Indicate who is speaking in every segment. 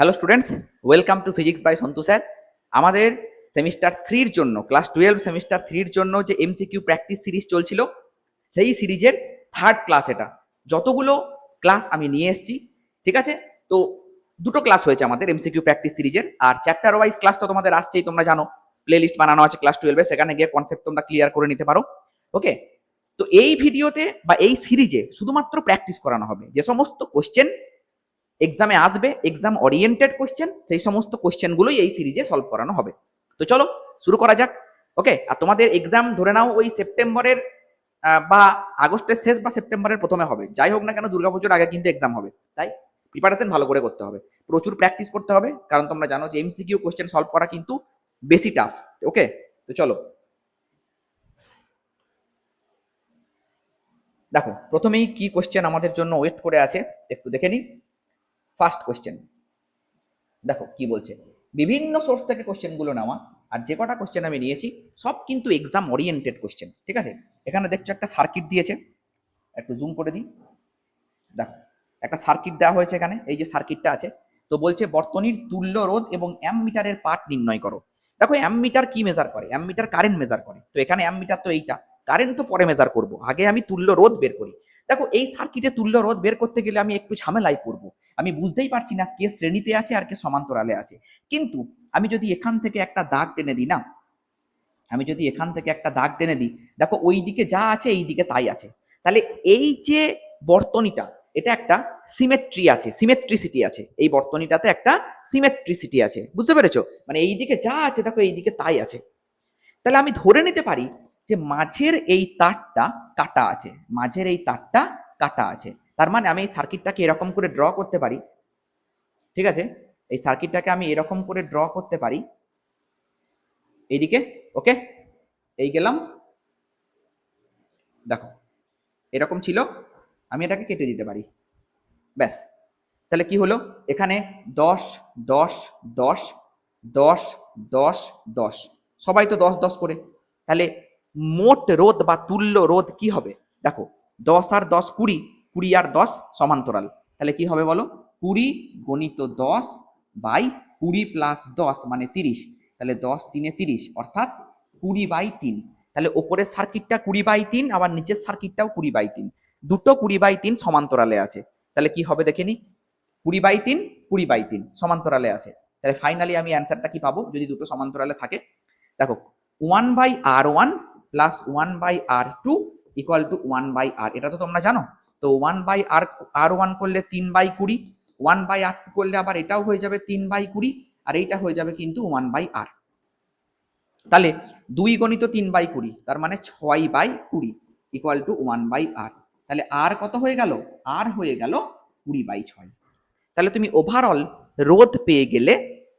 Speaker 1: Hello students, welcome to physics by Santu sir. আমাদের semester থ্রির জন্য, ক্লাস 12 সেমিস্টার থ্রির জন্য যে এমসিকিউ প্র্যাকটিস সিরিজ চলছিল, সেই সিরিজের থার্ড ক্লাস এটা। যতগুলো ক্লাস আমি নিয়ে এসেছি, ঠিক আছে? তো দুটো ক্লাস হয়েছে আমাদের এমসিকিউ প্র্যাকটিস সিরিজের, আর চ্যাপ্টার ওয়াইজ ক্লাস তো তোমাদের আসছেই, তোমরা জানো। প্লে লিস্ট বানানো আছে ক্লাস 12-এ, সেখানে গিয়ে কনসেপ্ট তোমরা ক্লিয়ার করে নিতে পারো। ওকে, তো এই ভিডিওতে বা এই সিরিজে শুধুমাত্র প্র্যাকটিস করানো হবে। যে সমস্ত কোশ্চেন এক্সামে আসবে, এক্সাম ওরিয়েন্টেড কোশ্চেন, সেই সমস্ত কোশ্চেনগুলোই এই সিরিজে সলভ করানো হবে। তো চলো শুরু করা যাক। ওকে, আর তোমাদের এক্সাম ধরে নাও ওই সেপ্টেম্বরের বা আগস্টের শেষ বা সেপ্টেম্বরের প্রথমে হবে। যাই হোক না কেন, দুর্গাপুজোর আগে কিন্তু এক্সাম হবে, তাই প্রিপারেশন ভালো করে করতে হবে, প্রচুর প্র্যাকটিস করতে হবে, কারণ তোমরা জানো যে এমসিকিউ কোশ্চেন সলভ করা কিন্তু বেশি টাফ। ওকে, তো চলো দেখো প্রথমেই কি কোশ্চেন আমাদের জন্য ওয়েট করে আছে একটু দেখে নিই। ফার্স্ট কোশ্চেন দেখো কি বলছে। বিভিন্ন সোর্স থেকে কোশ্চেনগুলো নেওয়া, আর যে কটা কোশ্চেন আমি নিয়েছি সব কিন্তু এক্সাম ওরিয়েন্টেড কোশ্চেন, ঠিক আছে? এখানে দেখছো একটা সার্কিট দিয়েছে, একটু জুম করে দিই। দেখো একটা সার্কিট দেওয়া হয়েছে এখানে, এই যে সার্কিটটা আছে। তো বলছে বর্তনীর তুল্য রোধ এবং অ্যামমিটারের পাঠ নির্ণয় করো। দেখো অ্যামমিটার কি মেজার করে? অ্যামমিটার কারেন্ট মেজার করে। তো এখানে অ্যামমিটার তো এইটা, কারেন্ট তো পরে মেজার করব, আগে আমি তুল্য রোধ বের করি। দেখো এই সার্কিটে তুল্য রোধ বের করতে গেলে আমি একটু ঝামেলায় পড়বো। আমি বুঝতেই পারছি না কে শ্রেণীতে আছে আর কে সমান্তরালে আছে। কিন্তু আমি যদি এখান থেকে একটা দাগ টেনে দিই না, আমি যদি এখান থেকে একটা দাগ টেনে দিই, দেখো ওই দিকে যা আছে এই দিকে তাই আছে। তাহলে এই যে বর্তনীটা, এটা একটা সিমেট্রি আছে, সিমেট্রিসিটি আছে। এই বর্তনীটাতে একটা সিমেট্রিসিটি আছে, বুঝতে পেরেছো? মানে এই দিকে যা আছে দেখো এই দিকে তাই আছে। তাহলে আমি ধরে নিতে পারি যে মাঝের এই তারটা কাটা আছে, মাঝের এই তারটা কাটা আছে। তার মানে আমি এই সার্কিটটাকে এরকম করে ড্র করতে পারি, ঠিক আছে? এই সার্কিটটাকে আমি এরকম করে ড্র করতে পারি এইদিকে। ওকে, এই গেলাম, দেখো এরকম ছিল, আমি এটাকে কেটে দিতে পারি, ব্যাস। তাহলে কি হলো? এখানে 10 10 10 10 10 10, সবাই তো 10 10 করে। তাহলে মোট রোধ বা তুল্য রোধ কি হবে? দেখো 10 আর 10 20, 20 আর 10 সমান্তরাল। তাহলে কি হবে বলো? 20 গণিত 10 বাই 20 প্লাস 10 মানে 30। তাহলে 10 3 30, অর্থাৎ 20/3। তাহলে ওপরের সার্কিটটা 20/3, আবার নিচের সার্কিটটাও 20/3, দুটো 20/3 সমান্তরালে আছে। তাহলে কি হবে দেখে নি? 20/3 20/3 সমান্তরালে আছে। তাহলে ফাইনালি আমি অ্যান্সারটা কি পাবো যদি দুটো সমান্তরালে থাকে? দেখো 1/r1 plus 1/r2 equal to 1/r, এটা তো তোমরা জানো। তো 1/r1 করলে 3/20, 1/r2 করলে আবার এটাও হয়ে যাবে 3/20, আর এইটা হয়ে যাবে কিন্তু 1/r। তাহলে 2 গণিত 3/20, তার মানে 6/20 ইকুয়াল টু 1/r। তাহলে আর কত হয়ে গেল? আর হয়ে গেল 20/6। তাহলে তুমি ওভারঅল রোধ পেয়ে গেলে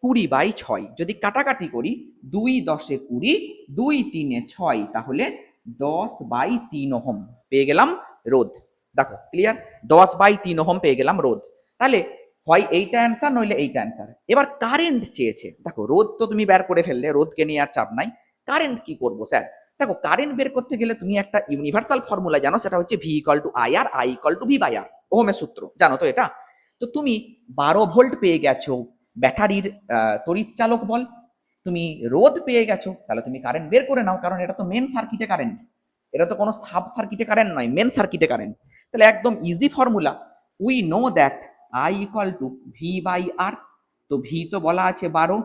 Speaker 1: 20/6। যদি কাটাকাটি করি, 2 10 20, 2 3 6, তাহলে 10/3 ওহম পেয়ে গেলাম রোধ। দেখো ক্লিয়ার, 10/3 ওহম পেয়ে গেলাম রোধ। তাহলে হয় এইটা অ্যান্সার, নইলে এইটা অ্যান্সার। এবার কারেন্ট চেয়েছে। দেখো রোধ তো তুমি বের করে ফেললে, রোধকে নিয়ে আর চাপ নাই। কারেন্ট কি করবো স্যার? দেখো কারেন্ট বের করতে গেলে তুমি একটা ইউনিভার্সাল ফর্মুলা জানো, সেটা হচ্ছে V equal to I R, I equal to V by R, ওহমের সূত্র জানো তো এটা। তো তুমি 12 ভোল্ট পেয়ে গেছো ব্যাটারির তড়িৎ চালক বল, তুমি রোধ পেয়ে গেছো, তাহলে তুমি কারেন্ট বের করে নাও, কারণ এটা তো মেন সার্কিটে কারেন্ট, এটা তো কোনো সাব সার্কিটে কারেন্ট নয়, মেন সার্কিটে কারেন্ট। তাহলে একদম easy formula, we know that I equal to V by R. তো ভি তো বলা আছে 12,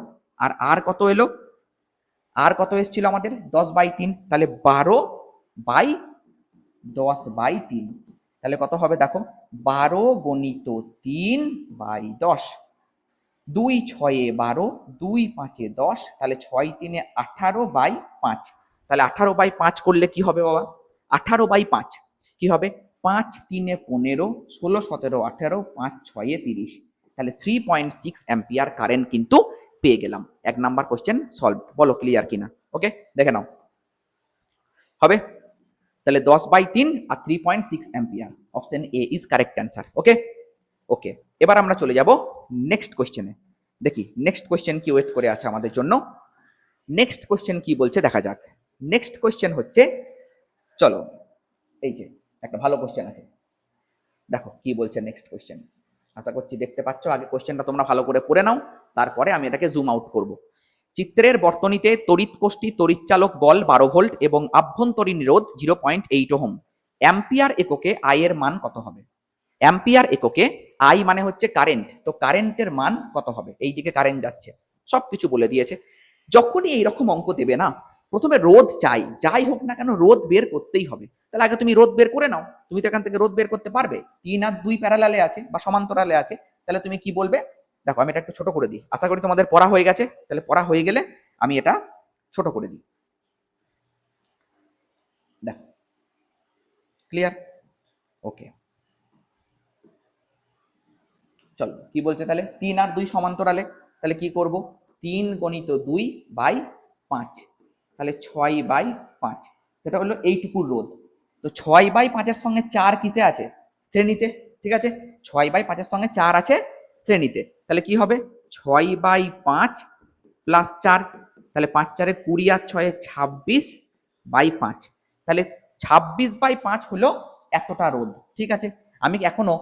Speaker 1: আর আর কত এলো? আর কত এসেছিল আমাদের? 10/3। তাহলে 12/10/3, তাহলে কত হবে দেখো? 12 গণিত 3/10, 2 6 12, 2 5 10, তাহলে 6 3 18/5। তাহলে 18/5 করলে কি হবে বাবা? 18/5 কি হবে? 5 3 15, 16 17 18, 5 6 30। তাহলে 3.6 অ্যাম্পিয়ার কারেন্ট কিন্তু পেয়ে গেলাম। 1 নাম্বার কোশ্চেন সলভ। বলো ক্লিয়ার কিনা? ওকে, দেখে নাও হবে। তাহলে 10/3 আর 3.6 ampere, option A is correct answer. Okay okay, এবার আমরা চলে যাব নেক্সট কোশ্চেনে। দেখি নেক্সট কোশ্চেন কি ওয়েট করে আছে আমাদের জন্য। নেক্সট কোশ্চেন কি বলছে দেখা যাক। নেক্সট কোশ্চেন হচ্ছে, চলো এই যে একটা ভালো কোশ্চেন আছে, দেখো কি বলছে নেক্সট কোশ্চেন। আশা করছি দেখতে পাচ্ছ। আগে কোশ্চেনটা তোমরা ভালো করে পড়ে নাও, তারপরে আমি এটাকে জুম আউট করব। চিত্রের বর্তনীতে তড়িৎ কোষ্ঠী তড়িৎচালক বল 12 ভোল্ট এবং আভ্যন্তরীণ রোধ 0.8 ওহম। অ্যাম্পিয়ার এককে আই এর মান কত হবে? অ্যাম্পিয়ার এককে আই মানে হচ্ছে কারেন্ট, তো কারেন্টের মান কত হবে? এই দিকে কারেন্ট যাচ্ছে, সবকিছু বলে দিয়েছে। যখনই এইরকম অঙ্ক দেবে না, প্রথমে রোধ চাই, যাই হোক না কেন রোধ বের করতেই হবে। তাহলে আগে তুমি রোধ বের করে নাও। তুমি তো এখান থেকে রোধ বের করতে পারবে, 3 আর 2 প্যারালালে আছে বা সমান্তরালে আছে। তাহলে তুমি কি বলবে? দেখো আমি এটা একটু ছোট করে দিই, আশা করি তোমাদের পড়া হয়ে গেছে। তাহলে পড়া হয়ে গেলে আমি এটা ছোট করে দিই। দেখো, ক্লিয়ার? ওকে, চলো কি বলছে তাহলে, 3 আর 2 সমান্তরালে, তাহলে কি করব, 3 গণিত 2 বাই 5, তাহলে 6/5, সেটা হলো এইটুকুর রোধ। তো 6/5-এর সঙ্গে 4 কিসে আছে? শ্রেণীতে। ঠিক আছে, 6/5-এর সঙ্গে 4 আছে শ্রেণীতে, তাহলে কি হবে 6/5 প্লাস 4, তাহলে 5 4 20 আর 6 26/5, তাহলে 26/5 হলো এতটা রোধ। ঠিক আছে, আমি এখনো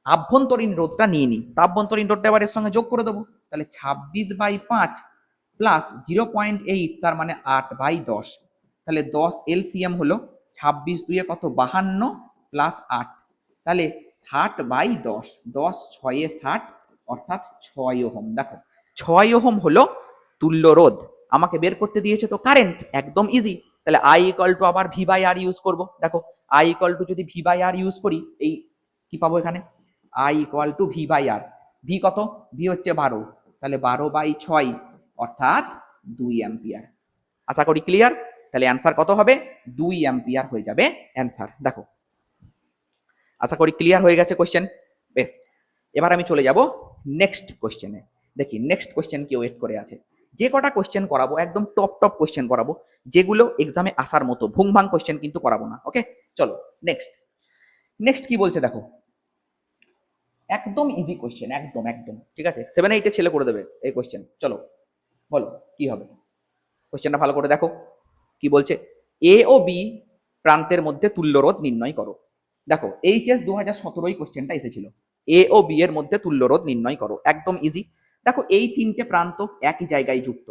Speaker 1: আভ্যন্তরীণ রোধটা নিয়ে নিই, তা আভ্যন্তরীণ রোধটা এবার এর সঙ্গে যোগ করে দেবো। তাহলে 26/5 প্লাস 0.8, তার মানে 8/10, তাহলে 10 এলসিএম হলো 26 2 কত 52 প্লাস 8, তাহলে 60/10, 10 6 60, অর্থাৎ 6 ওহম। দেখো 6 ওহম হলো তুল্য রোধ। আমাকে বের করতে দিয়েছে তো কারেন্ট, একদম ইজি। তাহলে আই ইকুয়াল টু আবার ভি বাই আর ইউজ করবো। দেখো আই ইকুয়াল টু যদি ভি বাই আর ইউজ করি, এই কি পাবো এখানে, I equal to V by R. V কত? ভি হচ্ছে 12, তাহলে 12/6 অর্থাৎ 2 অ্যাম্পিয়ার। আশা করি ক্লিয়ার। তাহলে অ্যান্সার কত হবে? 2 অ্যাম্পিয়ার হয়ে যাবে অ্যান্সার। দেখো আশা করি ক্লিয়ার হয়ে গেছে কোশ্চেন। বেশ, এবার আমি চলে যাব নেক্সট কোশ্চেনে। দেখি নেক্সট কোশ্চেন কি ওয়েট করে আছে। যে কটা কোশ্চেন করাবো একদম টপ টপ কোশ্চেন করাবো, যেগুলো এক্সামে আসার মতো, ভুংভাং কোশ্চেন কিন্তু করাবো না। ওকে, চলো নেক্সট। নেক্সট কি বলছে দেখো, একদম ইজি কোশ্চেন, একদম একদম ঠিক আছে, 7 8 ছেলে করে দেবে এই কোশ্চেন। চলো বলো কি হবে, কোশ্চেনটা ভালো করে দেখো। কি বলছে, এ ও বি প্রান্তের মধ্যে তুল্য রোধ নির্ণয় করো। দেখো এইচএস 2017 কোশ্চেনটা এসেছিল, এ ও বি এর মধ্যে তুল্য রোধ নির্ণয় করো, একদম ইজি। দেখো এই তিনটে প্রান্ত একই জায়গায় যুক্ত,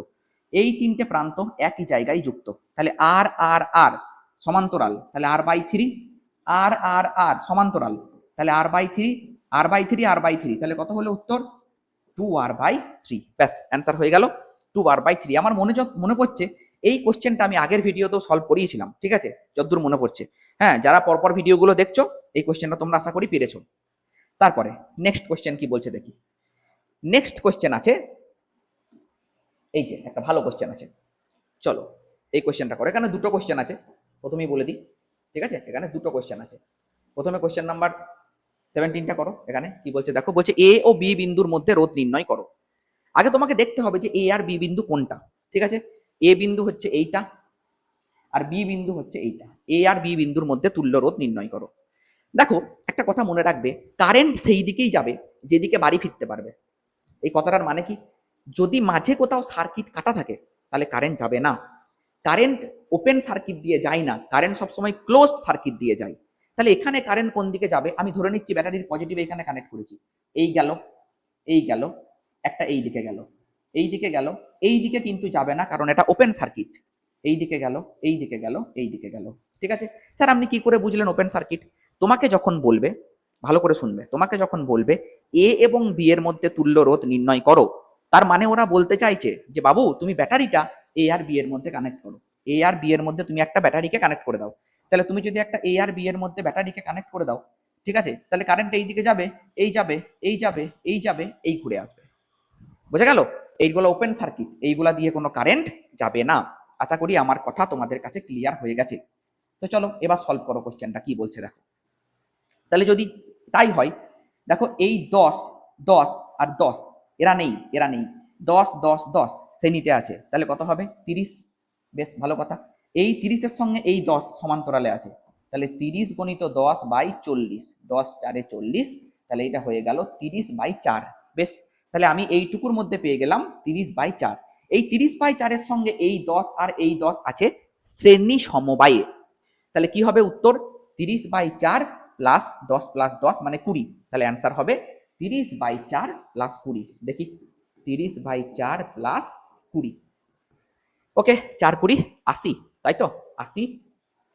Speaker 1: এই তিনটে প্রান্ত একই জায়গায় যুক্ত, তাহলে আর আর আর সমান্তরাল, তাহলে r/3, আর আর আর সমান্তরাল, তাহলে r/3, r/3, r/3, তাহলে কত হলো উত্তর? 2r/3। ব্যাস অ্যান্সার হয়ে গেল 2r/3। আমার মনে পড়ছে এই কোশ্চেনটা আমি আগের ভিডিওতেও সলভ করিয়েছিলাম, ঠিক আছে, যতদূর মনে পড়ছে। হ্যাঁ, যারা পরপর ভিডিওগুলো দেখছো এই কোশ্চেনটা তোমরা আশা করি পেরেছো। তারপরে নেক্সট কোশ্চেন কি বলছে দেখি। নেক্সট কোশ্চেন আছে এই যে, একটা ভালো কোশ্চেন আছে, চলো এই কোশ্চেনটা করো। এখানে দুটো কোশ্চেন আছে, প্রথমেই বলে দিই, ঠিক আছে, এখানে দুটো কোশ্চেন আছে। প্রথমে কোশ্চেন নাম্বার 17টা করো। এখানে কি বলছে দেখো, বলছে এ ও বি বিন্দুর মধ্যে রোধ নির্ণয় করো। আগে তোমাকে দেখতে হবে যে এ আর বি বিন্দু কোনটা। ঠিক আছে, এ বিন্দু হচ্ছে এইটা আর বি বিন্দু হচ্ছে এইটা, এ আর বি বিন্দুর মধ্যে তুল্য রোধ নির্ণয় করো। দেখো একটা কথা মনে রাখবে, কারেন্ট সেই দিকেই যাবে যেদিকে বাড়ি ফিরতে পারবে। এই কথাটার মানে কি, যদি মাঝে কোথাও সার্কিট কাটা থাকে তাহলে কারেন্ট যাবে না। কারেন্ট ওপেন সার্কিট দিয়ে যায় না, কারেন্ট সবসময় ক্লোজড সার্কিট দিয়ে যায়। তাহলে এখানে কারেন্ট কোন দিকে যাবে, আমি ধরে নিচ্ছি ব্যাটারির পজিটিভ এখানে কানেক্ট করেছি, এই গেল, এই গেল, একটা এই দিকে গেল, এই দিকে গেল, এই দিকে কিন্তু যাবে না কারণ এটা ওপেন সার্কিট। এই দিকে গেল, এই দিকে গেল, এই দিকে গেল। ঠিক আছে স্যার, আপনি কি করে বুঝলেন ওপেন সার্কিট? তোমাকে যখন বলবে, ভালো করে শুনবে, তোমাকে যখন বলবে এ এবং বি এর মধ্যে তুল্য রোধ নির্ণয় করো, তার মানে ওরা বলতে চাইছে যে বাবু তুমি ব্যাটারিটা এ আর বি এর মধ্যে কানেক্ট করো, এ আর বি এর মধ্যে তুমি একটা ব্যাটারিকে কানেক্ট করে দাও। তাহলে তুমি যদি একটা এ আর বি এর মধ্যে ব্যাটারিকে কানেক্ট করে দাও, ঠিক আছে, তাহলে কারেন্ট এই দিকে যাবে, এই যাবে, এই যাবে, এই যাবে, এই ঘুরে আসবে। বোঝা গেল? এইগুলো ওপেন সার্কিট, এইগুলা দিয়ে কোনো কারেন্ট যাবে না। আশা করি আমার কথা তোমাদের কাছে ক্লিয়ার হয়ে গেছে। তো চলো এবার সলভ করো কোশ্চেনটা কি বলছে দেখো। তাহলে যদি তাই হয়, দেখো এই 10 10 আর 10 এরা নেই, এরা নেই, 10 10 10 শ্রেণীতে আছে, তাহলে কত হবে 30। বেশ ভালো কথা, এই 30-এর সঙ্গে এই 10 সমান্তরালে আছে, তাহলে 30 গণিত 10/40, 10 4 40, তাহলে এটা হয়ে গেল 30/4। বেশ, তাহলে আমি এইটুকুর মধ্যে পেয়ে গেলাম 30/4। এই 30/4-এর সঙ্গে এই 10 আর এই 10 আছে শ্রেণী সমবায়ে, তাহলে কি হবে উত্তর, 30/4 প্লাস 10 প্লাস 10 মানে 20, তাহলে অ্যান্সার হবে 30/4 প্লাস 20, দেখি 30/4 প্লাস 20, ওকে 4 20 80, তাই তো 80,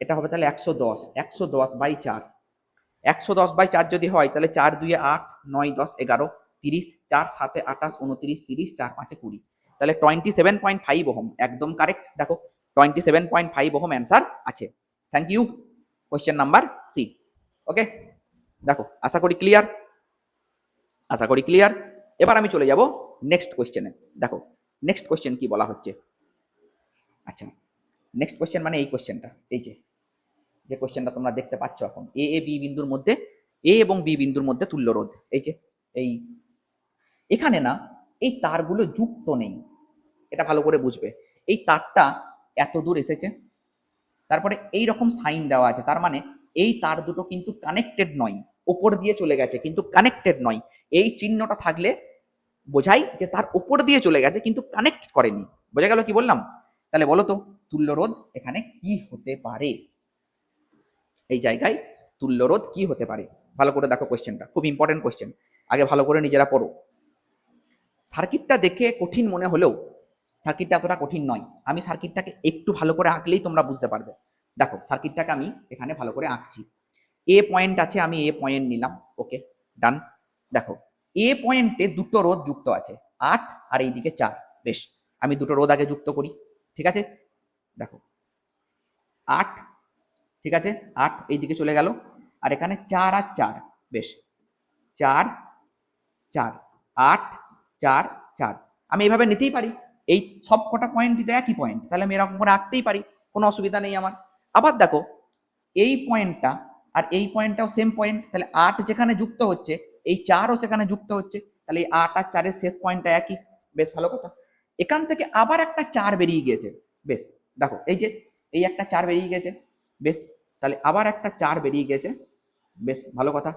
Speaker 1: এটা হবে তাহলে 110, 110/4, 110/4 যদি হয় তাহলে 4 2 8, 9 10 11, 30, 4 7 28 29, 30, 4 5 20, তাহলে 27.5 ওহম, একদম কারেক্ট। দেখো 27.5 ওহম অ্যান্সার আছে। Thank you. Question number C. Okay, দেখো আশা করি ক্লিয়ার, আশা করি ক্লিয়ার। এবার আমি চলে যাব নেক্সট কোয়েশ্চেনে। দেখো নেক্সট কোয়েশ্চেন কি বলা হচ্ছে। আচ্ছা, নেক্সট কোয়েশ্চেন মানে এই কোয়েশ্চেনটা, এই যে যে কোয়েশ্চেনটা তোমরা দেখতে পাচ্ছ এখন, এ বি বিন্দুর মধ্যে, এ এবং বি বিন্দুর মধ্যে তুল্য রোধ, এই যে এই এখানে না এই তারগুলো যুক্ত নেই, এটা ভালো করে বুঝবে। এই তারটা এত দূর এসেছে, তারপরে এই রকম সাইন দেওয়া আছে, তার মানে এই তার দুটো কিন্তু কানেক্টেড নয়, ওপর দিয়ে চলে গেছে কিন্তু কানেক্টেড নয়। এই চিহ্নটা থাকলে বোঝাই যে তার ওপর দিয়ে চলে গেছে কিন্তু কানেক্ট করেনি। বোঝা গেল কি বললাম? তাহলে বলো তো তুল্য রোধ এখানে কি হতে পারে? এই জায়গায় তুল্য রোধ কি হতে পারে? ভালো করে দেখো কোয়েশ্চেনটা, খুব ইম্পর্টেন্ট কোয়েশ্চেন, আগে ভালো করে নিজেরা পড়ো। সার্কিটটা দেখে কঠিন মনে হলেও সার্কিটটা এতটা কঠিন নয়। আমি সার্কিটটাকে একটু ভালো করে আঁকলেই তোমরা বুঝতে পারবে। দেখো সার্কিটটাকে আমি এখানে ভালো করে আঁকছি। এ পয়েন্ট আছে, আমি এ পয়েন্ট নিলাম, ওকে ডান। দেখো এ পয়েন্টে দুটো রোধ যুক্ত আছে, 8 আর এইদিকে 4। বেশ, আমি দুটো রোধ আগে যুক্ত করি, ঠিক আছে। দেখো 8, ঠিক আছে 8 এইদিকে চলে গেল, আর এখানে 4 আর 4, বেশ 4 4 8 4 4, আমি এইভাবে নিতেই পারি। এই সব কটা পয়েন্ট দিতে একই পয়েন্ট, তাহলে আমি এরকম করে আঁকতেই পারি, কোনো অসুবিধা নেই আমার। আবার দেখো এই পয়েন্টটা আর এই পয়েন্টটাও সেম পয়েন্ট, তাহলে 8 যেখানে যুক্ত হচ্ছে এই 4ও সেখানে যুক্ত হচ্ছে, তাহলে এই 8 আর 4-এর শেষ পয়েন্টটা একই। বেশ ভালো কথা। এখান থেকে আবার একটা 4 বেরিয়ে গিয়েছে, বেশ দেখো এই যে এই একটা 4 বেরিয়ে গেছে, বেশ তাহলে আবার একটা 4 বেরিয়ে গেছে, বেশ ভালো কথা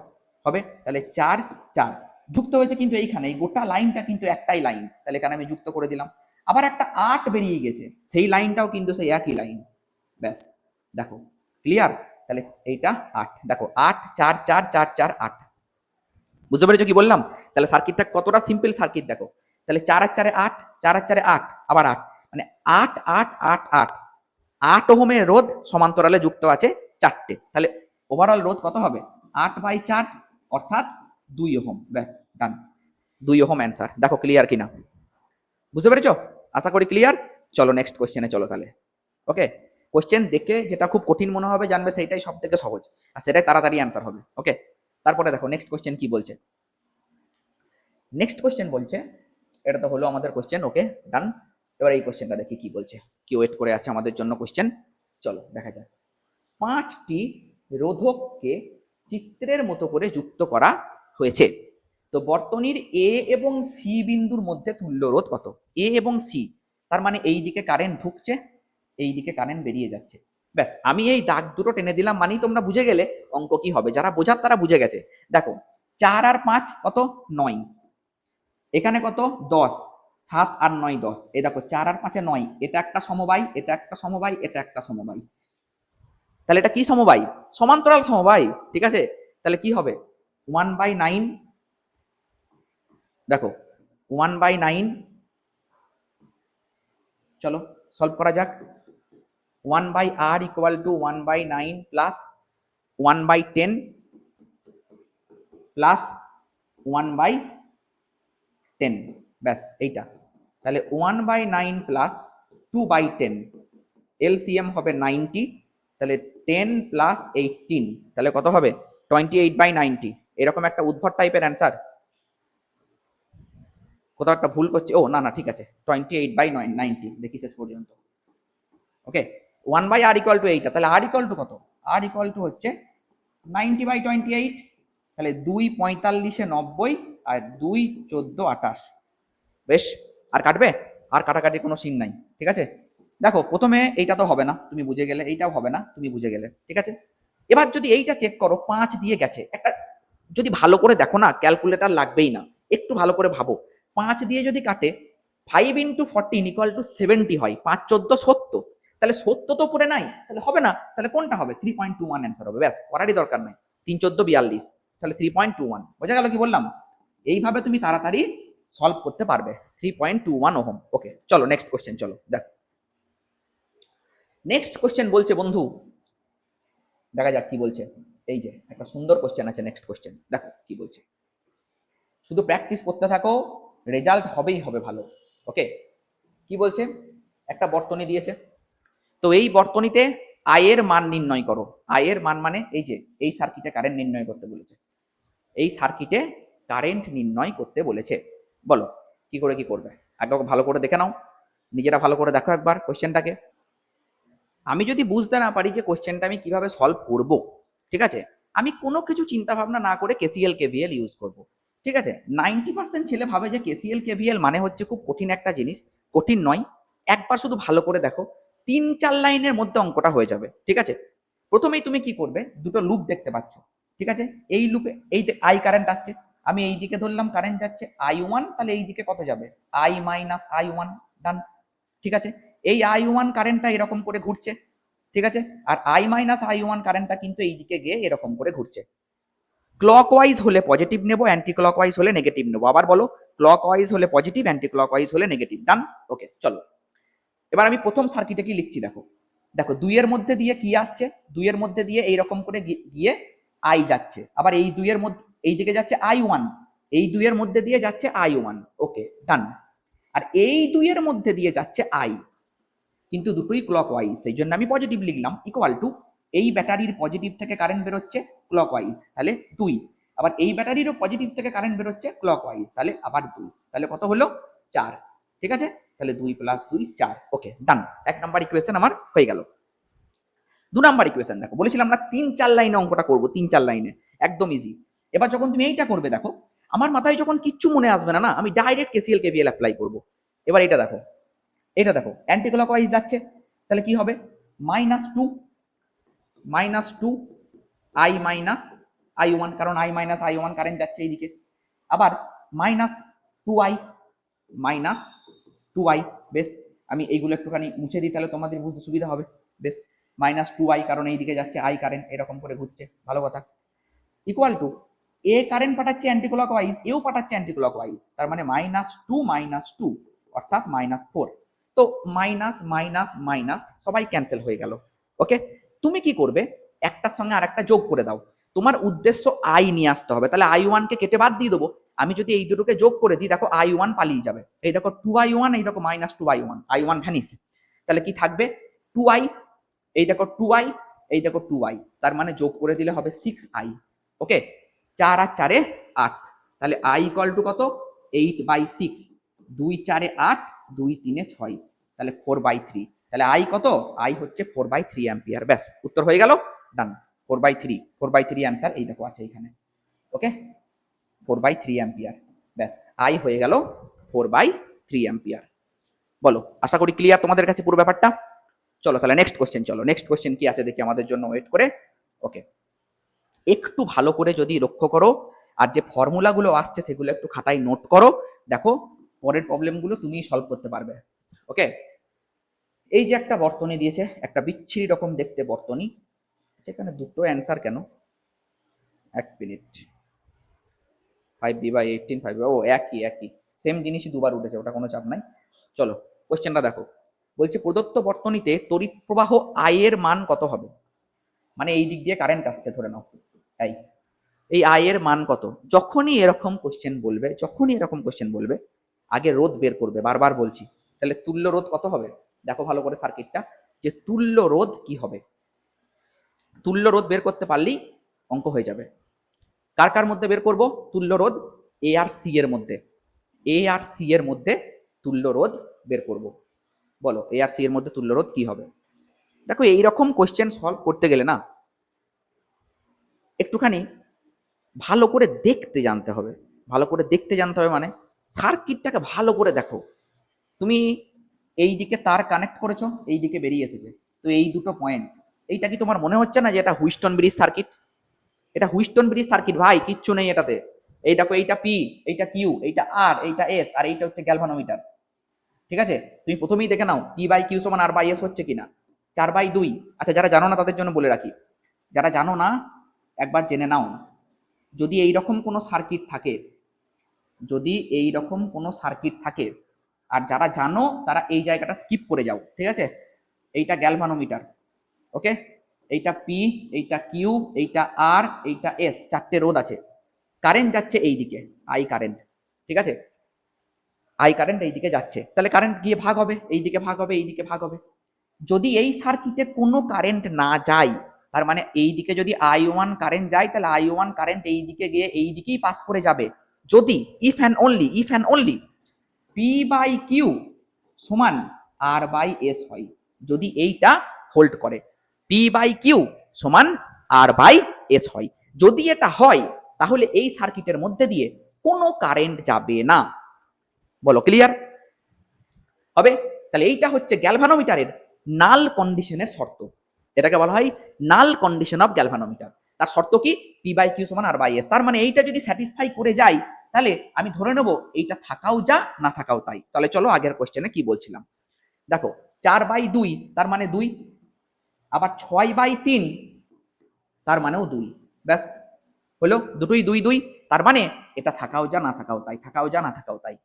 Speaker 1: হবে। তাহলে 4 4 যুক্ত হয়েছে, কিন্তু এইখানে এই গোটা লাইনটা কিন্তু একটাই লাইন, তাহলে এখানে আমি যুক্ত করে দিলাম। আবার একটা 8 বেরিয়ে গেছে, সেই লাইনটাও কিন্তু সেই একই লাইন। ব্যাস দেখো ক্লিয়ার। তাহলে এইটা 8, দেখো 8 4 4 4 4 8, বুঝতে পেরেছো কি বললাম? তাহলে সার্কিটটা কতটা সিম্পল সার্কিট দেখো। তাহলে 4 আর 4 8, 4 আর 4 8, আবার 8, মানে 8 8 8 8, 8 ওহমের রোধ সমান্তরালে যুক্ত আছে 4টে, তাহলে ওভারঅল রোধ কত হবে? 8/4 অর্থাৎ 2 ওহম। ব্যাস ডান, 2 ওহম অ্যান্সার। দেখো ক্লিয়ার কিনা, বুঝতে পেরেছো? আশা করি ক্লিয়ার। চলো নেক্সট কোশ্চেনে চলো তাহলে। ওকে, কোশ্চেন দেখে যেটা খুব কঠিন মনে হবে জানবে সেইটাই সব থেকে সহজ, আর সেটাই তাড়াতাড়ি অ্যান্সার হবে। ওকে, তারপরে দেখো নেক্সট কোশ্চেন কি বলছে। নেক্সট কোশ্চেন বলছে, এটা তো হলো আমাদের কোশ্চেন, ওকে ডান। এবার এই কোশ্চেনটা দেখি কি বলছে, কি ওয়েট করে আছে আমাদের জন্য কোশ্চেন, চলো দেখা যাক। 5টি রোধককে চিত্রের মতো করে যুক্ত করা হয়েছে। তো বর্তনীর এ এবং সি বিন্দুর মধ্যে তুল্য রোধ কত? এ এবং সি, তার মানে এই দিকে কারেন্ট ঢুকছে, এই দিকে কারেন্ট বেরিয়ে যাচ্ছে। ব্যাস আমি এই দাগ দুটো টেনে দিলাম, মানেই তোমরা বুঝে গেলে অঙ্ক কি হবে। যারা বোঝার তারা বুঝে গেছে। দেখো 4 আর 5 কত? 9, এখানে কত? 10, 7 আর 9 10, এই দেখো 4 আর 5 9, এটা একটা সমবায়, এটা একটা সমবায়, এটা একটা সমবায়। তাহলে এটা কি সমবায়? সমান্তরাল সমবায়, ঠিক আছে। তাহলে কি হবে? 1/9, দেখো 1/9, চলো সলভ করা যাক। 1/r equal to 1/9 plus 1/10 plus 1/10, ব্যাস এইটা। তাহলে 1/9 প্লাস 2/10, এলসিএম হবে 90, তাহলে 10 প্লাস 18, তাহলে কত হবে? 28/90। এরকম একটা উদ্ভট টাইপের অ্যান্সার, কোথাও একটা ভুল করছে। ও না না ঠিক আছে, 28/90 দেখি শেষ পর্যন্ত। ওকে, 1/r ইকুয়াল টু এইটা, তাহলে আর ইকুয়াল টু কত? আর ইকুয়াল টু হচ্ছে 90/28, তাহলে 2 45 90 আর 2 14 28। বেশ, আর কাটবে? আর কাটাকাটি কোনো সিন নাই, ঠিক আছে। দেখো প্রথমে এইটা তো হবে না, তুমি বুঝে গেলে, এইটাও হবে না, তুমি বুঝে গেলে, ঠিক আছে। এবার যদি এইটা চেক করো, 5 দিয়ে গেছে, একটা যদি ভালো করে দেখো না, ক্যালকুলেটর লাগবেই না, একটু ভালো করে ভাবো। 5 দিয়ে যদি কাটে 5 ইন্টু 14 ইকুয়াল টু 70 হয়, 5 14 70, তাহলে 70 তো উপরে নাই, তাহলে হবে না। তাহলে কোনটা হবে? 3.21 অ্যান্সার হবে। ব্যাস, করারই দরকার নাই। 3 14 42, তাহলে 3.21। বোঝা গেল কি বললাম? এইভাবে তুমি তাড়াতাড়ি সলভ করতে পারবে। 3.21 ওহম। ওকে, চলো নেক্সট কোশ্চেন, চলো দেখো। নেক্সট কোশ্চেন বলছে বন্ধু, দেখা যাক কি বলছে। এই যে একটা সুন্দর কোশ্চেন আছে, নেক্সট কোশ্চেন দেখো কি বলছে। শুধু প্র্যাকটিস করতে থাকো, রেজাল্ট হবেই হবে ভালো। ওকে, কি বলছে, একটা বর্তনী দিয়েছে, তো এই বর্তনীতে আয়ের মান নির্ণয় করো। আয়ের মান মানে এই যে এই সার্কিটে কারেন্ট নির্ণয় করতে বলেছে, এই সার্কিটে কারেন্ট নির্ণয় করতে বলেছে। বলো কি করে কি করবে, আগে ভালো করে দেখে নাও, নিজেরা ভালো করে দেখো একবার কোশ্চেনটাকে। আমি যদি বুঝতে না পারি যে কোশ্চেনটা আমি কিভাবে সলভ করব, ঠিক আছে, আমি কোনো কিছু চিন্তা ভাবনা না করে কেসিএল কেভিএল ইউজ করব। ঠিক আছে, 90% ছেলে ভাবে যে কেসিএল কেভিএল মানে হচ্ছে খুব কঠিন একটা জিনিস। কঠিন নয়, একবার শুধু ভালো করে দেখো, 3-4 লাইনের মধ্যে অঙ্কটা হয়ে যাবে। ঠিক আছে, প্রথমেই তুমি কি করবে, দুটো লুপ দেখতে পাচ্ছ, ঠিক আছে, এই লুপে এই আই কারেন্ট আসছে, আমি এই দিকে ধরলাম কারেন্ট যাচ্ছে I1, তাহলে এই দিকে কত যাবে, I-I1, ডান। ঠিক আছে, এই I1 কারেন্টটা এরকম করে ঘুরছে, ঠিক আছে, আর I-I1 কারেন্টটা কিন্তু এই দিকে গিয়ে এরকম করে ঘুরছে। ক্লকওয়াইজ হলে পজিটিভ নেব, অ্যান্টি ক্লকওয়াইজ হলে নেগেটিভ নেব। আবার বলো, ক্লকওয়াইজ হলে পজিটিভ, অ্যান্টি ক্লকওয়াইজ হলে নেগেটিভ। ডান। ওকে, চলো এবার আমি প্রথম সার্কিটে কি লিখছি দেখো। দেখো 2 এর মধ্যে দিয়ে কি আসছে, 2 এর মধ্যে দিয়ে এইরকম করে গিয়ে আই যাচ্ছে, আবার এই 2 এর মধ্যে এই দিকে যাচ্ছে I1, এই 2 এর মধ্যে দিয়ে যাচ্ছে I1। ওকে, ডান। আর এই 2 এর মধ্যে দিয়ে যাচ্ছে আই, কিন্তু দুটোই ক্লকওয়াইজ, সেই জন্য আমি পজিটিভ লিখলাম, ইকুয়াল টু এই ব্যাটারির পজিটিভ থেকে কারেন্ট বেরোচ্ছে ক্লকওয়াইজ, তাহলে 2, আবার এই ব্যাটারিরও পজিটিভ থেকে কারেন্ট বেরোচ্ছে ক্লকওয়াইজ, তাহলে আবার 2, তাহলে কত হলো 4। ঠিক আছে, তাহলে 2 + 2 4। ওকে, ডান। 1 নাম্বার ইকুয়েশন আমার হয়ে গেল। 2 নাম্বার ইকুয়েশন দেখো, বলেছিলাম না 3-4 লাইনে অঙ্কটা করবো, 3-4 লাইনে, একদম ইজি। এবার যখন তুমি এইটা করবে দেখো, আমার মাথায় যখন কিচ্ছু মনে আসবে না, আমি ডাইরেক্ট কেসিএল কেভিএল অ্যাপ্লাই করবো। এবার এটা দেখো, এটা দেখো অ্যান্টি ক্লকওয়াইজ যাচ্ছে, তাহলে কি হবে, -2 I-I1, কারণ I-I1 কারেন্ট যাচ্ছে এইদিকে, আবার -2I, -2I। বেশ, আমি এইগুলো একটুখানি মুছে দিই, তাহলে তোমাদের বুঝতে সুবিধা হবে। বেশ, -2I, কারণ এইদিকে যাচ্ছে আই কারেন্ট এরকম করে ঘুরছে, ভালো কথা। ইকুয়াল টু এ কারেন্ট পাঠাচ্ছে অ্যান্টি ক্লকওয়াইজ, এও পাঠাচ্ছে অ্যান্টি ক্লকওয়াইজ, তার মানে -2 অর্থাৎ -4। তো মাইনাস মাইনাস মাইনাস সবাই ক্যান্সেল হয়ে গেল। ওকে, তুমি কি করবে, একটার সঙ্গে আরেকটা যোগ করে দাও। তোমার উদ্দেশ্য আই নিয়ে আসতে হবে, তাহলে I1 কে কেটে বাদ দিয়ে দেবো। আমি যদি এই দুটোকে যোগ করে দিই, দেখো I1 পালিয়ে যাবে, এই দেখো 2I1, এই দেখো -2I1, I1 ভ্যানিস, তাহলে কি থাকবে 2I, এই দেখো 2I, এই দেখো 2I, তার মানে যোগ করে দিলে হবে 6I। ওকে, 4 আর 4 8, তাহলে I ইকুয়াল টু কত, 8/6, 2 4 8, 2 3 6, তাহলে 4/3, তাহলে আই কত, আই হচ্ছে 4/3 অ্যাম্পিয়ার। ব্যাস, উত্তর হয়ে গেল, ডান। 4/3 অ্যান্সার এই দেখো আছে এখানে। ওকে, 4/3 অ্যাম্পিয়ার, ব্যাস, আই হয়ে গেল 4/3 অ্যাম্পিয়ার। বলো, আশা করি ক্লিয়ার তোমাদের কাছে পুরো ব্যাপারটা। চলো তাহলে নেক্সট কোশ্চেন, চলো নেক্সট কোশ্চেন কি আছে দেখি আমাদের জন্য, ওয়েট করে। ওকে, একটু ভালো করে যদি লক্ষ্য করো, আর যে ফর্মুলাগুলো আসছে সেগুলো একটু খাতায় নোট করো, দেখো পরের প্রবলেমগুলো তুমি সলভ করতে পারবে। ওকে, এই যে একটা বর্তনী দিয়েছে, একটা বিচ্ছিরি রকম দেখতে বর্তনী, সেখানে দুটো অ্যান্সার কেন, 1 মিনিট, 5b/18, 5b, ও একই একই সেম জিনিসই দুবার উঠেছে, ওটা কোনো চাপ নাই। চলো কোশ্চেনটা দেখো, বলছে প্রদত্ত বর্তনীতে তড়িৎ প্রবাহ আই এর মান কত হবে, মানে এই দিক দিয়ে কারেন্ট আসছে ধরে নাও, এই আই এর মান কত। যখনই এরকম কোশ্চেন বলবে, যখনই এরকম কোশ্চেন বলবে, আগে রোধ বের করবে, বারবার বলছি। তাহলে তুল্য রোধ কত হবে, দেখো ভালো করে সার্কিটটা, যে তুল্য রোধ কি হবে। তুল্য রোধ বের করতে পারলেই অঙ্ক হয়ে যাবে। কার কার মধ্যে বের করব তুল্য রোধ, এ আর সি এর মধ্যে, এ আর সি এর মধ্যে তুল্য রোধ বের করব। বলো এ আর সি এর মধ্যে তুল্য রোধ কি হবে। দেখো এইরকম কোশ্চেন সলভ করতে গেলে না, একটুখানি ভালো করে দেখতে জানতে হবে। ভালো করে দেখতে জানতে হবে মানে সার্কিটটাকে ভালো করে দেখো। তুমি এই দিকে তার কানেক্ট করেছো, এই দিকে বেরিয়ে এসেছে, তো এই দুটো পয়েন্ট, এইটা কি তোমার মনে হচ্ছে না যে এটা হুইস্টন ব্রিজ সার্কিট, এটা হুইস্টন ব্রিজ সার্কিট ভাই, কিচ্ছু নেই এটাতে। এই দেখো এইটা পি, এইটা কিউ, এইটা আর, এইটা এস, আর এইটা হচ্ছে গ্যালভানোমিটার। ঠিক আছে, তুমি প্রথমেই দেখে নাও P/Q = R/S হচ্ছে কিনা, 4/2। আচ্ছা, যারা জানো না তাদের জন্য বলে রাখি, যারা জানো না একবার জেনে নাও, যদি এইরকম কোনো সার্কিট থাকে, যদি এই রকম কোনো সার্কিট থাকে, আর যারা জানো তারা এই জায়গাটা স্কিপ করে যাও, ঠিক আছে? এইটা গ্যালভানোমিটার, ওকে? এইটা পি, এইটা কিউ, এইটা আর, এইটা এস, চারটে রোধ আছে। কারেন্ট যাচ্ছে এই দিকে, আই কারেন্ট, ঠিক আছে? আই কারেন্ট এই দিকে যাচ্ছে, তাহলে কারেন্ট গিয়ে ভাগ হবে, এই দিকে ভাগ হবে, এই দিকে ভাগ হবে। যদি এই সার্কিটে কোনো কারেন্ট না যায়, তার মানে এই দিকে যদি I1 কারেন্ট যায়, তাহলে I1 কারেন্ট এই দিকে গিয়ে এই দিকেই পাস করে যাবে। যদি if and only P by Q সমান আর বাই এস হয়, যদি এইটা হোল্ড করে, পি বাই কিউ সমান আর বাই এস হয়, যদি এটা হয় তাহলে এই সার্কিটের মধ্যে দিয়ে কোনো কারেন্ট যাবে না। বলো ক্লিয়ার হবে? তাহলে এইটা হচ্ছে গ্যালভানোমিটারের নাল কন্ডিশনের শর্ত। এটাকে বলা হয় নাল কন্ডিশন অফ গ্যালভানোমিটার। তার শর্ত কি? পি বাই কিউ সমান আর বাই এস। তার মানে এইটা যদি স্যাটিসফাই করে যায়, তাহলে আমি ধরে নেব এইটা থাকাও যা, না থাকাও তাই। তাহলে চলো আগের কোশ্চেনে কি বলছিলাম দেখো। 4/2 তার মানে 2, আবার 6/3 তার মানেও 2। ব্যাস হলো, দুটোই 2 2, তার মানে এটা থাকাও যা, না থাকাও তাই, থাকাও যা, না থাকাও তাই।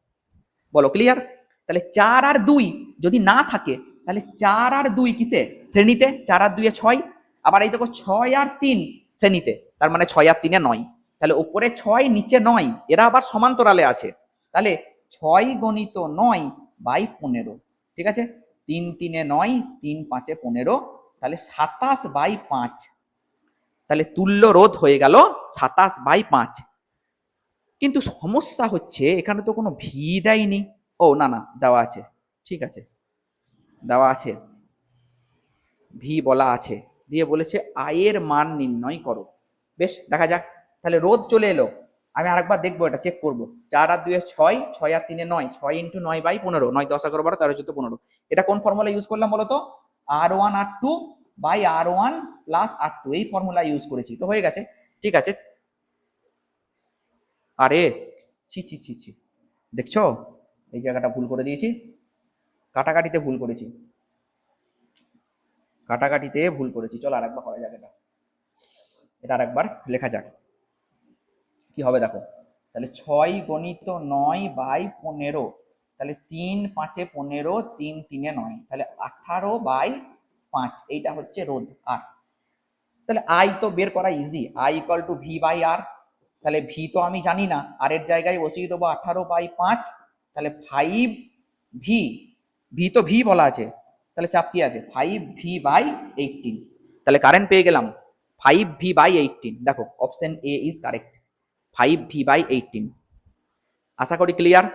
Speaker 1: বলো ক্লিয়ার? তাহলে 4 আর 2 যদি না থাকে, তাহলে 4 আর 2 কিসে? শ্রেণীতে। 4 আর 2 6। আবার এই দেখো 6 আর 3 শ্রেণীতে, তার মানে 6 আর 3 9। তাহলে উপরে 6 নিচে 9, এরা আবার সমান্তরালে আছে। তাহলে 6 গণিত 9 বাই 15, ঠিক আছে? 3 3 9, 3 5 15, তাহলে 27/5। তাহলে তুল্য রোধ হয়ে গেল 27/5। কিন্তু সমস্যা হচ্ছে এখানে তো কোনো ভি দেয়নি। ও না না, দেওয়া আছে, ঠিক আছে, দেওয়া আছে, ভি বলা আছে, দিয়ে বলেছে আয়ের মান নির্ণয় করো। বেশ, দেখা যাক। তাহলে রোধ চলে এলো, আমি আরেকবার দেখবো, এটা চেক করবো। 4 আর 2 6, 6 আর 3 9, 6 × 9/15, 9 10 11 12 13 14 15। এটা কোন ফর্মুলা ইউজ করলাম বলো তো? R1 R2 by R1 plus R2, এই ফর্মুলা ইউজ করেছি, তো হয়ে গেছে, ঠিক আছে। আরে ছি ছি ছি ছি, দেখছো এই জায়গাটা ভুল করে দিয়েছি, কাটাকাটিতে ভুল করেছি, কাটাকাটিতে ভুল করেছি। চলো আরেকবার করা যাক, এটা আরেকবার লেখা যাক, কি হবে দেখো। তাহলে 6 গণিত 9/15, তাহলে 3 5 15, 3 3 9, তাহলে 18/5, এইটা হচ্ছে রোধ আর। তাহলে আই তো বের করা easy, I equal to V by R. তাহলে ভি তো আমি জানি না, আর এর জায়গায় বসিয়ে দেবো 18/5, তাহলে 5 ভি, ভি তো ভি বলা আছে, তাহলে চাপ কি আছে? 5V/18। তাহলে কারেন্ট পেয়ে গেলাম 5V/18। দেখো option A is correct, 5V/18। আশা করি ক্লিয়ার।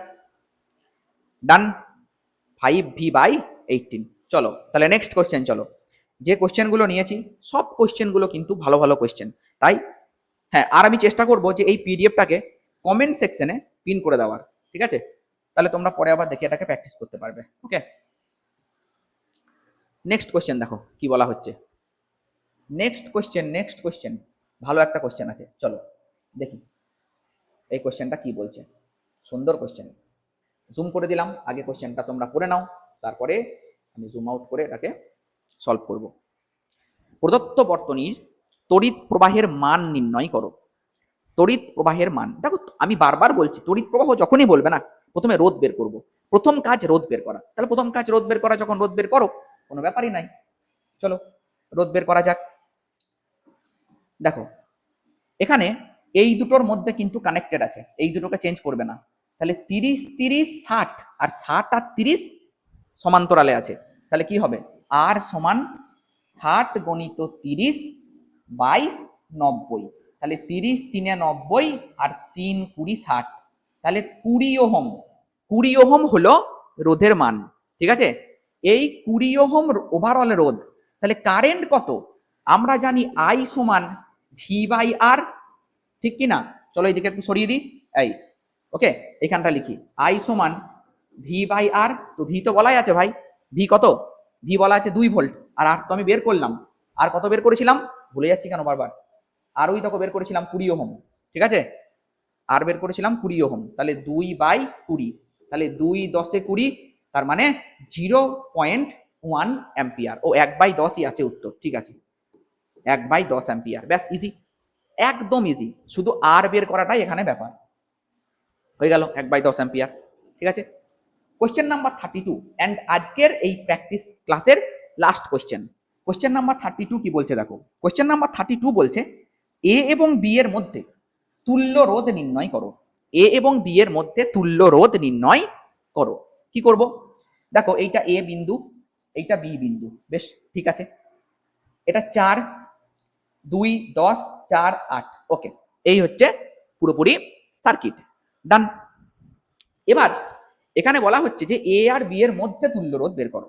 Speaker 1: ডান, 5V/18। চলো তাহলে নেক্সট কোশ্চেন। চলো, যে কোশ্চেনগুলো নিয়েছি সব কোশ্চেনগুলো কিন্তু ভালো ভালো কোশ্চেন, তাই হ্যাঁ, আর আমি চেষ্টা করবো যে এই পিডিএফটাকে কমেন্ট সেকশনে পিন করে দেওয়ার, ঠিক আছে? তাহলে তোমরা পরে আবার দেখে এটাকে প্র্যাকটিস করতে পারবে। ওকে, নেক্সট কোশ্চেন দেখো কি বলা হচ্ছে। নেক্সট কোশ্চেন, ভালো একটা কোশ্চেন আছে, চলো দেখি এই কোশ্চেনটা কি বলছে। সুন্দর কোশ্চেন, জুম করে দিলাম, আগে কোশ্চেনটা তোমরা পড়ে নাও, তারপরে আমি জুম আউট করে এটাকে সলভ করব। প্রদত্ত বর্তনীর তড়িৎ প্রবাহের মান নির্ণয় করো। তড়িৎ প্রবাহের মান দেখো, আমি বারবার বলছি তড়িৎ প্রবাহ যখনই বলবে না, প্রথমে রোধ বের করব। প্রথম কাজ রোধ বের করা, তাহলে প্রথম কাজ রোধ বের করা, যখন রোধ বের করো কোনো ব্যাপারই নাই। চলো রোধ বের করা যাক। দেখো এখানে এই দুটোর মধ্যে কিন্তু কানেক্টেড আছে, এই দুটোকে চেঞ্জ করবে না। তাহলে 30 30 60, আর 60 আর 30 সমান্তরালে আছে। তাহলে কি হবে? আর সমান 60 গণিত 30/90। তাহলে 30 3 90, আর 3 20 60, তাহলে 20 ওহম। 20 ওহম হলো রোধের মান, ঠিক আছে? এই 20 ওহম ওভারঅল রোধ। তাহলে কারেন্ট কত? আমরা জানি আই সমান V/R, ঠিক কি না? চলো এইদিকে একটু সরিয়ে দিই, এই ওকে, এখানটা লিখি আই সমান V/R। তো ভি তো বলাই আছে ভাই, ভি কত? ভি বলা আছে 2 ভোল্ট, আর আর তো আমি বের করলাম। আর কত বের করেছিলাম, ভুলে যাচ্ছি কেন বারবার, আর ওই তখন বের করেছিলাম 20 ওহম, ঠিক আছে? আর বের করেছিলাম 20 ওহম, তাহলে 2/20, তাহলে 2 10 20, তার মানে 0.1 অ্যাম্পিয়ার। ও 1/10ই আছে উত্তর, ঠিক আছে, 1/10 অ্যাম্পিয়ার। ব্যাস ইজি, একদম ইজি, শুধু আর বের করাটাই এখানে ব্যাপার। হয়ে গেল 1/10 অ্যাম্পিয়ার। ঠিক আছে, কোশ্চেন নাম্বার 32 অ্যান্ড আজকের এই প্র্যাকটিস ক্লাসের লাস্ট কোশ্চেন। কোশ্চেন নাম্বার 32 কি বলছে দেখো, কোশ্চেন নাম্বার 32 বলছে এ এবং বি এর মধ্যে তুল্য রোধ নির্ণয় করো। এ এবং বি এর মধ্যে তুল্য রোধ নির্ণয় করো। কি করব, দেখো এইটা এ বিন্দু, এইটা বি বিন্দু, বেশ ঠিক আছে। এটা 4, 2, 10, 4, 8, ওকে, এই হচ্ছে পুরোপুরি সার্কিট, ডান। এবার এখানে বলা হচ্ছে যে এ আর বি এর মধ্যে তুল্য রোধ বের করো।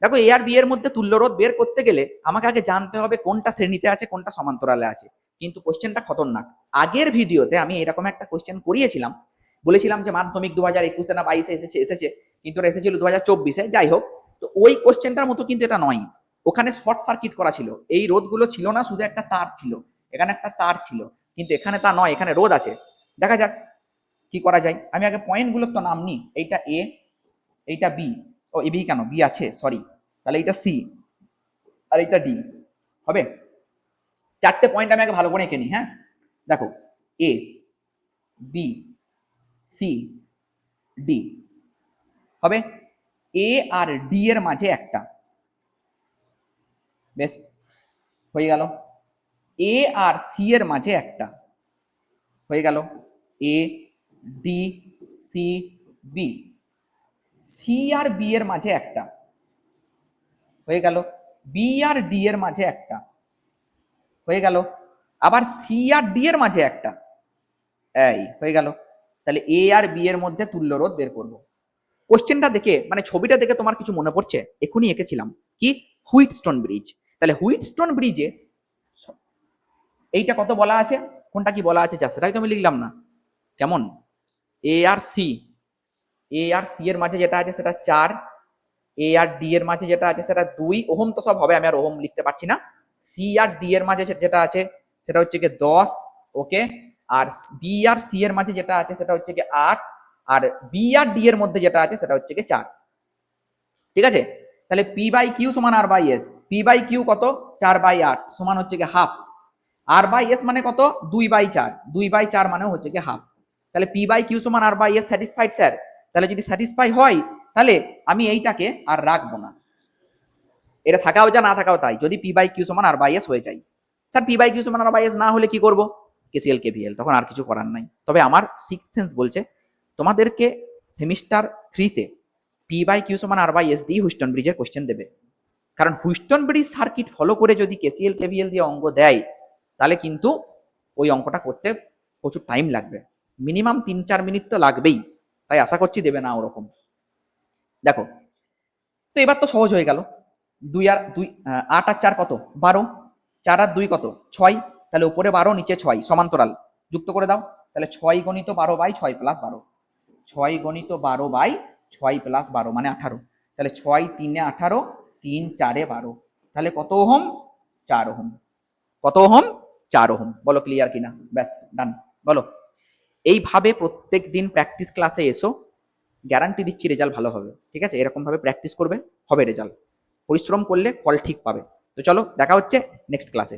Speaker 1: দেখো এ আর বি এর মধ্যে তুল্য রোধ বের করতে গেলে আমাকে আগে জানতে হবে কোনটা শ্রেণীতে আছে কোনটা সমান্তরালে আছে। কিন্তু কোশ্চেনটা খতরনাক। আগের ভিডিওতে আমি এরকম একটা কোশ্চেন করিয়েছিলাম, বলেছিলাম যে মাধ্যমিক 2021 না 22 এসেছে, কিন্তু এটা এসেছিল 2024-এ। যাই হোক, তো ওই কোশ্চেনটার মতো কিন্তু এটা নয়। ওখানে শর্ট সার্কিট করা ছিল, এই রোধগুলো ছিল না, শুধু একটা তার ছিল, এখানে একটা তার ছিল, কিন্তু এখানে তা নয়, এখানে রোধ আছে। দেখা যাক কি করা যায়। আমি আগে পয়েন্টগুলোর তো নাম নিই, এইটা এ, এইটা বি, ও এ বি কেন, বি আছে সরি, তাহলে এইটা সি আর এইটা ডি হবে। চারটে পয়েন্ট আমি আগে ভালো করে এঁকে নিই। হ্যাঁ, দেখো এ বি সি ডি হবে, এ আর ডি এর মাঝে একটা, বেশ হয়ে গেল। এ আর সি এর মাঝে একটা হয়ে গেল, A D C B. C আর বি এর মাঝে একটা হয়ে গেল, বি আর ডি এর মাঝে একটা হয়ে গেল, আবার সি আর ডি এর মাঝে একটা, এই হয়ে গেল। তাহলে এ আর বি এর মধ্যে তুল্য রোধ বের করব। কোশ্চেনটা দেখে মানে ছবিটা দেখে তোমার কিছু মনে পড়ছে? এখনই এঁকেছিলাম কি, হুইটস্টোন ব্রিজ। তাহলে হুইটস্টোন ব্রিজে এইটা কত বলা আছে, কোনটা কি বলা আছে যা সেটাই তো আমি লিখলাম না, কেমন? এ আর সি, এ আর সি এর মাঝে যেটা আছে সেটা 4, এ আর ডি এর মাঝে যেটা আছে সেটা 2 ওহম, তো সব হবে, আমি আর ওহম লিখতে পারছি না। সি আর ডি এর মাঝে যেটা আছে সেটা হচ্ছে কি 10, ওকে। আর বি আর সি এর মাঝে যেটা আছে সেটা হচ্ছে কি 8, আর বি আর ডি এর মধ্যে যেটা আছে সেটা হচ্ছে কি 4। ঠিক আছে, তাহলে পি বাই কিউ সমান R by S. P by Q কত, 4/8 সমান হচ্ছে কি হাফ। আর বাই এস মানে কত, 2/4, 2/4 মানে হচ্ছে কি হাফ। তাহলে পি বাই কিউ সমান R by S satisfied sir? তাহলে যদি স্যাটিসফাই হয় তাহলে আমি এইটাকে আর রাখবো না, এটা থাকাও যা না থাকাও তাই, যদি পি বাই কিউ সমান আর বাই এস হয়ে যায়। স্যার পি বাই কিউ সমান আর বাই এস না হলে কি করব, কেসিএল কেভিএল, তখন আর কিছু করার নাই। তবে আমার সিক্স সেন্স বলছে তোমাদেরকে সেমিস্টার 3-তে পি বাই কিউ সমান আর বাই এস দিয়ে হুইস্টন ব্রিজের কোশ্চেন দেবে। কারণ হুইস্টন ব্রিজ সার্কিট ফলো করে যদি কেসিএল কেভিএল দিয়ে অঙ্ক দেয় তাহলে কিন্তু ওই অঙ্কটা করতে প্রচুর টাইম লাগবে, মিনিমাম 3-4 মিনিট তো লাগবেই। তাই আশা করছি দেবে না ওরকম। দেখো তো এবার তো সহজ হয়ে গেল, 2 আর 2, 8 আর 4 কত, 12, 4 আর 2 কত, 6, তাহলে উপরে 12 নিচে 6 সমান্তরাল, যুক্ত করে দাও। তাহলে 6 গণিত 12/6 প্লাস 12, 6 গণিত 12/6 প্লাস 12 মানে 18। তাহলে 6 3 18, 3 4 12, তাহলে কত ওহম, 4 ওহম। কত ওহম, 4 ওহম। বলো ক্লিয়ার কিনা, ব্যাস ডান। বলো এইভাবে প্রত্যেক দিন প্র্যাকটিস ক্লাসে এসো, গ্যারান্টি দিচ্ছি রেজাল্ট ভালো হবে। ঠিক আছে, এরকম ভাবে প্র্যাকটিস করবে, হবে রেজাল্ট। পরিশ্রম করলে ফল ঠিক পাবে। তো চলো দেখা হচ্ছে নেক্সট ক্লাসে।